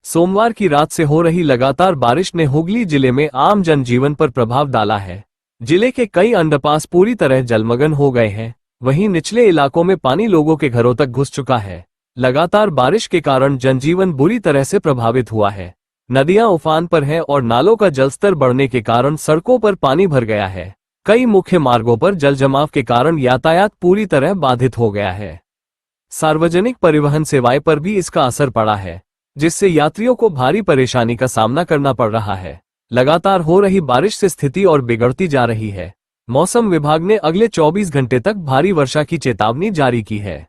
सोमवार की रात से हो रही लगातार बारिश ने हुगली जिले में आम जनजीवन पर प्रभाव डाला है। जिले के कई अंडरपास पूरी तरह जलमग्न हो गए हैं। वहीं निचले इलाकों में पानी लोगों के घरों तक घुस चुका है। लगातार बारिश के कारण जनजीवन बुरी तरह से प्रभावित हुआ है। नदियां उफान पर हैं और नालों का जलस्तर बढ़ने के कारण सड़कों पर पानी भर गया है। कई मुख्य मार्गों पर जलजमाव के कारण यातायात पूरी तरह बाधित हो गया है। सार्वजनिक परिवहन सेवाएं पर भी इसका असर पड़ा है, जिससे यात्रियों को भारी परेशानी का सामना करना पड़ रहा है। लगातार हो रही बारिश से स्थिति और बिगड़ती जा रही है। मौसम विभाग ने अगले 24 घंटे तक भारी वर्षा की चेतावनी जारी की है।